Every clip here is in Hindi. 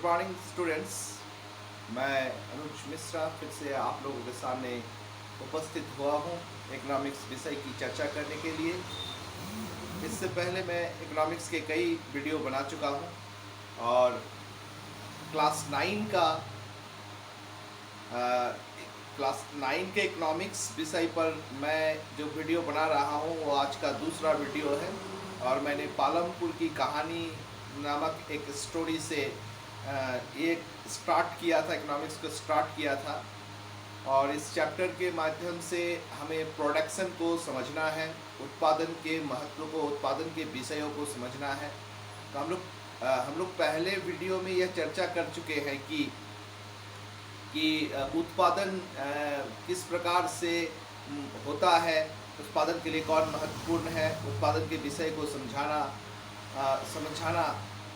Good morning students. मैं अनुज मिश्रा फिर से आप लोगों के सामने उपस्थित हुआ हूँ इकोनॉमिक्स विषय की चर्चा करने के लिए। इससे पहले मैं इकोनॉमिक्स के कई वीडियो बना चुका हूँ और क्लास 9 का क्लास 9 के इकोनॉमिक्स विषय पर मैं जो वीडियो बना रहा हूँ वो आज का दूसरा वीडियो है। और मैंने पालमपुर की कहानी नामक एक स्टोरी से एक स्टार्ट किया था, इकोनॉमिक्स को स्टार्ट किया था। और इस चैप्टर के माध्यम से हमें प्रोडक्शन को समझना है, उत्पादन के महत्व को, उत्पादन के विषयों को समझना है। तो हम लोग पहले वीडियो में यह चर्चा कर चुके हैं कि उत्पादन किस प्रकार से होता है, उत्पादन के लिए कौन महत्वपूर्ण है, उत्पादन के विषय को समझाना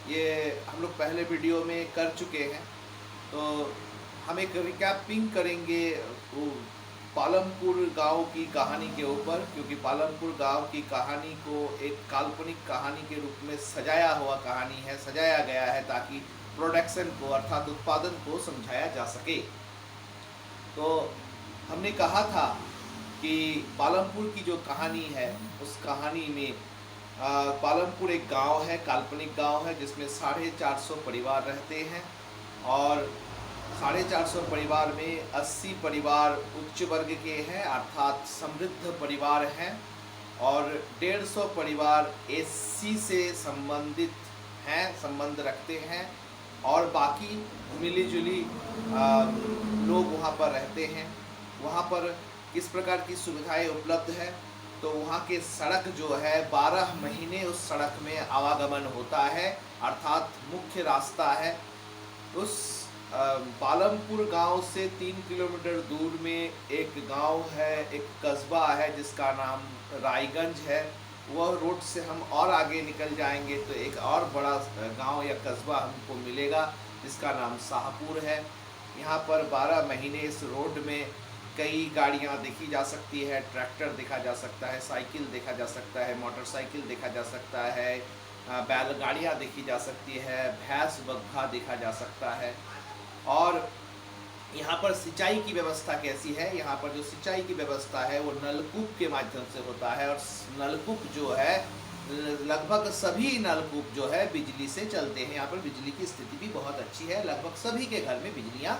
ये हम लोग पहले वीडियो में कर चुके हैं। तो हम एक रिकैपिंग करेंगे पालमपुर गांव की कहानी के ऊपर, क्योंकि पालमपुर गांव की कहानी को एक काल्पनिक कहानी के रूप में सजाया हुआ कहानी है, सजाया गया है ताकि प्रोडक्शन को अर्थात उत्पादन को समझाया जा सके। तो हमने कहा था कि पालमपुर की जो कहानी है उस कहानी में पालमपुर एक गांव है, काल्पनिक गांव है जिसमें 450 परिवार रहते हैं और 450 परिवार में 80 परिवार उच्च वर्ग के हैं अर्थात समृद्ध परिवार हैं और 150 परिवार एससी से संबंधित हैं, संबंध रखते हैं और बाकी मिली-जुली लोग वहाँ पर रहते हैं। वहाँ पर किस प्रकार की सुविधाएं उपलब्ध है, तो वहाँ के सड़क जो है 12 महीने उस सड़क में आवागमन होता है अर्थात मुख्य रास्ता है। उस पालमपुर गांव से 3 किलोमीटर दूर में एक गांव है, एक कस्बा है जिसका नाम रायगंज है। वह रोड से हम और आगे निकल जाएंगे तो एक और बड़ा गांव या कस्बा हमको मिलेगा जिसका नाम शाहपुर है। यहाँ पर 12 महीने इस रोड में कई गाड़ियाँ देखी जा सकती है, ट्रैक्टर देखा जा सकता है, साइकिल देखा जा सकता है, मोटरसाइकिल देखा जा सकता है, बैलगाड़ियाँ देखी जा सकती है, भैंस बग्घा देखा जा सकता है। और यहाँ पर सिंचाई की व्यवस्था कैसी है, यहाँ पर जो सिंचाई की व्यवस्था है वो नलकूप के माध्यम से होता है और नलकूप जो है लगभग सभी नलकूप जो है बिजली से चलते हैं। यहाँ पर बिजली की स्थिति भी बहुत अच्छी है, लगभग सभी के घर में बिजलियाँ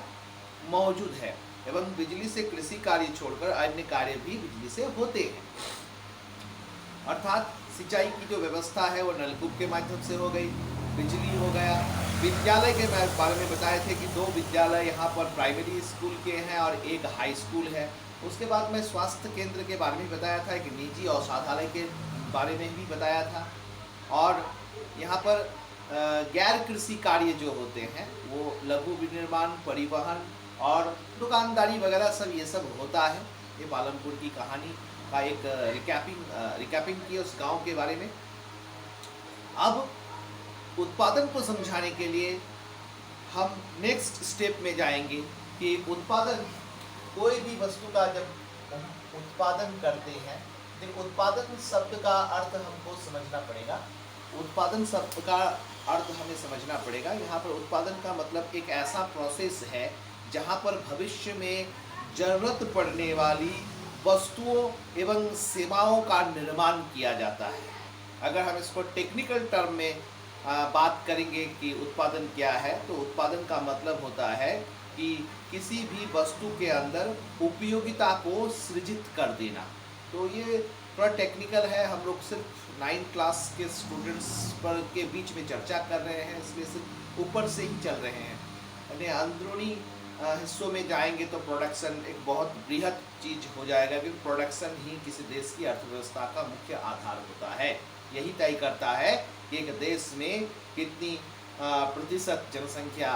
मौजूद है एवं बिजली से कृषि कार्य छोड़कर अन्य कार्य भी बिजली से होते हैं। अर्थात सिंचाई की जो व्यवस्था है वो नलकूप के माध्यम से हो गई, बिजली हो गया। विद्यालय के बारे में बताए थे कि 2 विद्यालय यहाँ पर प्राइमरी स्कूल के हैं और एक हाई स्कूल है। उसके बाद मैं स्वास्थ्य केंद्र के बारे में बताया था, एक निजी औषधालय के बारे में भी बताया था। और यहाँ पर गैर कृषि कार्य जो होते हैं वो लघु विनिर्माण, परिवहन और दुकानदारी वगैरह सब ये सब होता है। ये पालमपुर की कहानी का एक रिकैपिंग की उस गांव के बारे में। अब उत्पादन को समझाने के लिए हम नेक्स्ट स्टेप में जाएंगे कि उत्पादन, कोई भी वस्तु का जब हम उत्पादन करते हैं तो उत्पादन शब्द का अर्थ हमको समझना पड़ेगा। उत्पादन शब्द का अर्थ हमें समझना पड़ेगा। यहाँ पर उत्पादन का मतलब एक ऐसा प्रोसेस है जहाँ पर भविष्य में जरूरत पड़ने वाली वस्तुओं एवं सेवाओं का निर्माण किया जाता है। अगर हम इसको टेक्निकल टर्म में बात करेंगे कि उत्पादन क्या है, तो उत्पादन का मतलब होता है कि किसी भी वस्तु के अंदर उपयोगिता को सृजित कर देना। तो ये थोड़ा टेक्निकल है, हम लोग सिर्फ 9 क्लास के स्टूडेंट्स पर के बीच में चर्चा कर रहे हैं, इसलिए सिर्फ ऊपर से ही चल रहे हैं। यानी अंदरूनी हिस्सों में जाएंगे तो प्रोडक्शन एक बहुत बृहद चीज़ हो जाएगा, क्योंकि प्रोडक्शन ही किसी देश की अर्थव्यवस्था का मुख्य आधार होता है। यही तय करता है कि एक देश में कितनी प्रतिशत जनसंख्या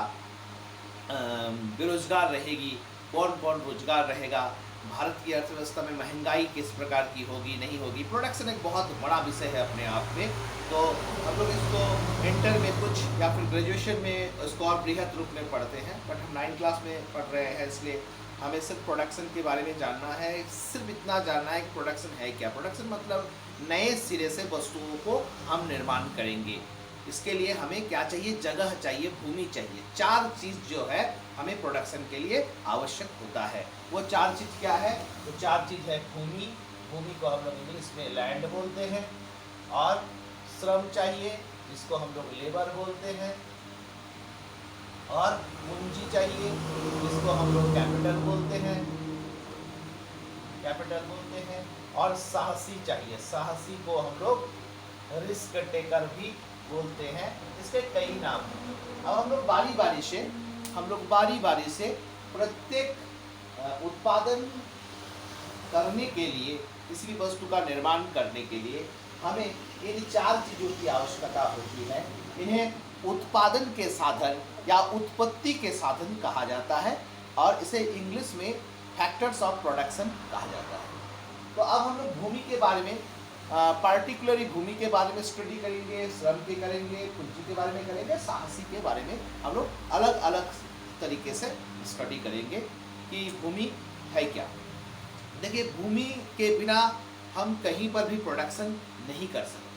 बेरोजगार रहेगी, कौन कौन रोजगार रहेगा, भारत की अर्थव्यवस्था में महंगाई किस प्रकार की होगी, नहीं होगी। प्रोडक्शन एक बहुत बड़ा विषय है अपने आप में। तो हम लोग इसको इंटर में कुछ या फिर ग्रेजुएशन में इसको और बृहद रूप में पढ़ते हैं, बट हम 9 क्लास में पढ़ रहे हैं, इसलिए हमें सिर्फ प्रोडक्शन के बारे में जानना है। सिर्फ इतना जानना है कि प्रोडक्शन है क्या। प्रोडक्शन मतलब नए सिरे से वस्तुओं को हम निर्माण करेंगे। इसके लिए हमें क्या चाहिए? जगह चाहिए, भूमि चाहिए। 4 चीज़ जो है हमें प्रोडक्शन के लिए आवश्यक होता है। वो 4 चीज़ क्या है? वो 4 चीज़ है भूमि, भूमि को हम लोग इंग्लिश में लैंड बोलते हैं, और श्रम चाहिए, जिसको हम लोग लेबर बोलते हैं, और पूंजी चाहिए, जिसको हम लोग कैपिटल बोलते हैं, और साहसी चाहिए, साहसी को हम लोग रिस्क टेकर भी बोलते हैं। इसके कई नाम हैं। अब हम लोग बारी बारी से प्रत्येक उत्पादन करने के लिए, किसी भी वस्तु का निर्माण करने के लिए हमें इन 4 चीज़ों की आवश्यकता होती है। इन्हें उत्पादन के साधन या उत्पत्ति के साधन कहा जाता है, और इसे इंग्लिश में फैक्टर्स ऑफ प्रोडक्शन कहा जाता है। तो अब हम लोग भूमि के बारे में, पार्टिकुलरली भूमि के बारे में स्टडी करेंगे, श्रम के करेंगे, पूंजी के बारे में करेंगे, साहसी के बारे में हम लोग अलग अलग तरीके से स्टडी करेंगे कि भूमि है क्या। देखिए, भूमि के बिना हम कहीं पर भी प्रोडक्शन नहीं कर सकते।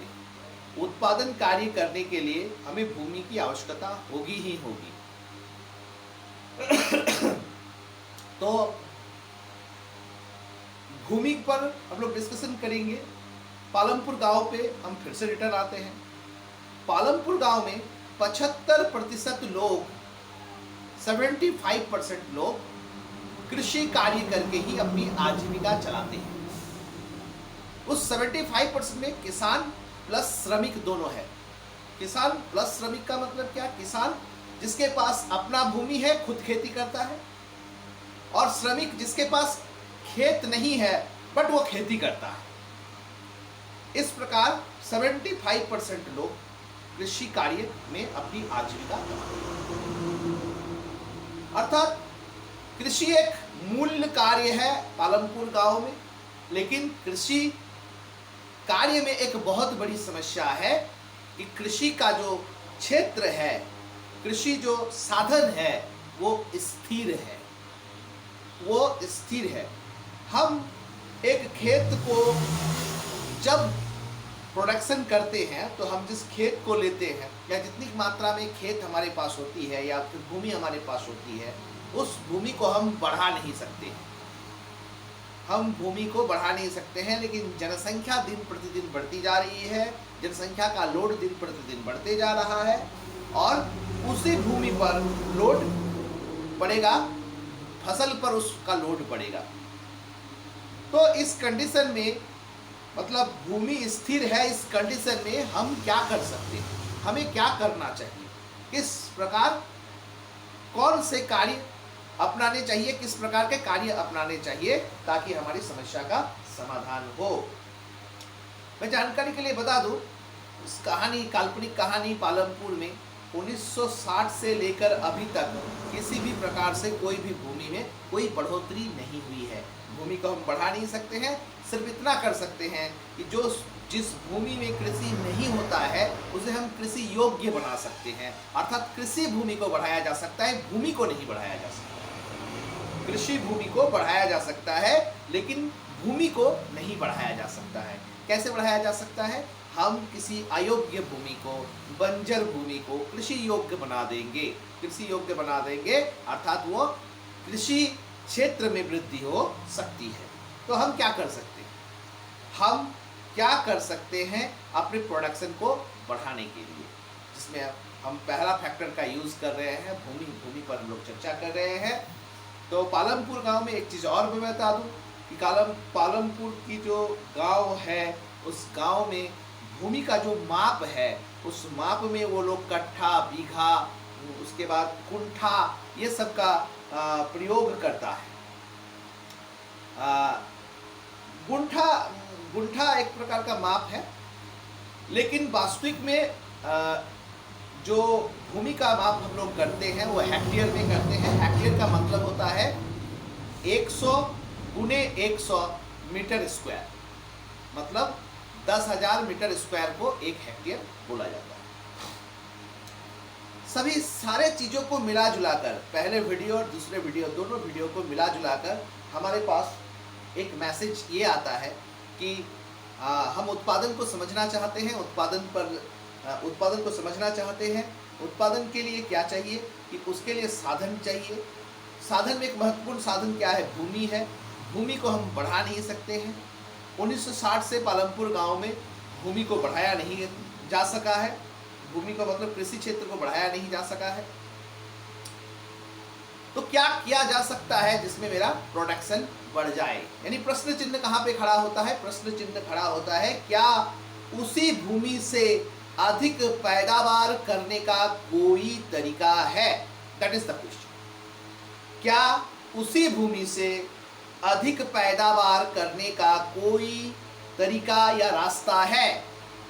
उत्पादन कार्य करने के लिए हमें भूमि की आवश्यकता होगी ही होगी। तो भूमि पर हम लोग डिस्कशन करेंगे। पालमपुर गांव पे हम फिर से रिटर्न आते हैं। पालमपुर गांव में 75% लोग, 75% लोग कृषि कार्य करके ही अपनी आजीविका चलाते हैं। उस 75% में किसान प्लस श्रमिक दोनों है। किसान प्लस श्रमिक का मतलब क्या? किसान जिसके पास अपना भूमि है, खुद खेती करता है, और श्रमिक जिसके पास खेत नहीं है बट वो खेती करता है। इस प्रकार 75% लोग कृषि कार्य में अपनी आजीविका कमाते हैं। अर्थात कृषि एक मूल कार्य है पालमपुर गांव में, लेकिन कृषि कार्य में एक बहुत बड़ी समस्या है कि कृषि का जो क्षेत्र है, कृषि जो साधन है, वो स्थिर है, वो स्थिर है। हम एक खेत को जब प्रोडक्शन करते हैं तो हम जिस खेत को लेते हैं, या जितनी मात्रा में खेत हमारे पास होती है या फिर भूमि हमारे पास होती है, उस भूमि को हम बढ़ा नहीं सकते हैं। हम भूमि को बढ़ा नहीं सकते हैं, लेकिन जनसंख्या दिन प्रतिदिन बढ़ती जा रही है, जनसंख्या का लोड दिन प्रतिदिन बढ़ते जा रहा है, और उसी भूमि पर लोड बढ़ेगा, फसल पर उसका लोड बढ़ेगा। तो इस कंडीशन में, मतलब भूमि स्थिर है, इस कंडीशन में हम क्या कर सकते हैं, हमें क्या करना चाहिए, किस प्रकार कौन से कार्य अपनाने चाहिए, किस प्रकार के कार्य अपनाने चाहिए ताकि हमारी समस्या का समाधान हो। मैं जानकारी के लिए बता दूं, इस कहानी, काल्पनिक कहानी पालमपुर में 1960 से लेकर अभी तक किसी भी प्रकार से कोई भी भूमि में कोई बढ़ोतरी नहीं हुई है। भूमि को हम बढ़ा नहीं सकते हैं, सिर्फ इतना कर सकते हैं कि जिस भूमि में कृषि नहीं होता है उसे हम कृषि योग्य बना सकते हैं। अर्थात कृषि भूमि को बढ़ाया जा सकता है, भूमि को नहीं बढ़ाया जा सकता। कृषि भूमि को बढ़ाया जा सकता है, लेकिन भूमि को नहीं बढ़ाया जा सकता है। कैसे बढ़ाया जा सकता है? हम किसी अयोग्य भूमि को, बंजर भूमि को कृषि योग्य बना देंगे। कृषि योग्य बना देंगे अर्थात वो कृषि क्षेत्र में वृद्धि हो सकती है। तो हम क्या कर सकते हैं? हम क्या कर सकते हैं अपने प्रोडक्शन को बढ़ाने के लिए, जिसमें हम पहला फैक्टर का यूज़ कर रहे हैं, भूमि पर हम लोग चर्चा कर रहे हैं। तो पालमपुर गांव में एक चीज़ और मैं बता दूं कि पालमपुर की जो गांव है, उस गांव में भूमि का जो माप है, उस माप में वो लोग कट्ठा, बीघा, उसके बाद कुंठा, ये सब का प्रयोग करता है। गुंठा एक प्रकार का माप है, लेकिन वास्तविक में जो भूमि का माप हम लोग करते हैं वो हेक्टेयर में करते हैं। हेक्टेयर का मतलब होता है 100 गुने 100 मीटर स्क्वायर, मतलब 10,000 मीटर स्क्वायर को एक हेक्टेयर बोला जाता है। सभी सारे चीज़ों को मिला जुलाकर, पहले वीडियो और दूसरे वीडियो, दोनों वीडियो को मिला जुलाकर हमारे पास एक मैसेज ये आता है कि हम उत्पादन को समझना चाहते हैं, उत्पादन पर उत्पादन को समझना चाहते हैं। उत्पादन के लिए क्या चाहिए कि उसके लिए साधन चाहिए। साधन में एक महत्वपूर्ण साधन क्या है? भूमि है। भूमि को हम बढ़ा नहीं सकते हैं। 1960 से पालमपुर गांव में भूमि को बढ़ाया नहीं जा सका है। भूमि को मतलब कृषि क्षेत्र को बढ़ाया नहीं जा सका है। तो क्या किया जा सकता है जिसमें मेरा प्रोडक्शन बढ़ जाए? यानी प्रश्न चिन्ह कहाँ पे खड़ा होता है? प्रश्न चिन्ह खड़ा होता है क्या उसी भूमि से अधिक पैदावार करने का कोई तरीका है? That is the question. क्या उसी भूमि से अधिक पैदावार करने का कोई तरीका या रास्ता है?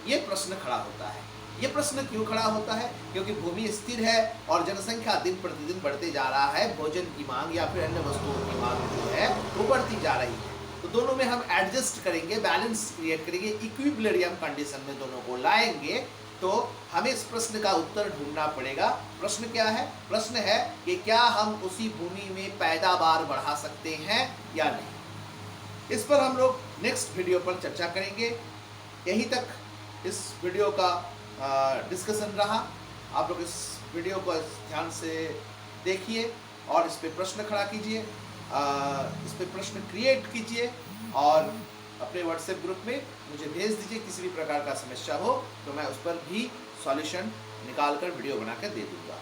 ये प्रश्न खड़ा होता है। ये प्रश्न क्यों खड़ा होता है? क्योंकि भूमि स्थिर है और जनसंख्या दिन प्रतिदिन बढ़ते जा रहा है। भोजन की मांग या फिर अन्य वस्तुओं की मांग जो है वो बढ़ती जा रही है। तो दोनों में हम एडजस्ट करेंगे, बैलेंस क्रिएट करेंगे, इक्विलिब्रियम कंडीशन में दोनों को लाएंगे। तो हमें इस प्रश्न का उत्तर ढूंढना पड़ेगा। प्रश्न क्या है? प्रश्न है कि क्या हम उसी भूमि में पैदावार बढ़ा सकते हैं या नहीं। इस पर हम लोग नेक्स्ट वीडियो पर चर्चा करेंगे। यहीं तक इस वीडियो का डिस्कशन रहा। आप लोग इस वीडियो को ध्यान से देखिए और इस पे प्रश्न खड़ा कीजिए, इस पे प्रश्न क्रिएट कीजिए और अपने व्हाट्सएप ग्रुप में मुझे भेज दीजिए। किसी भी प्रकार का समस्या हो तो मैं उस पर भी सॉल्यूशन निकाल कर वीडियो बना कर दे दूँगा।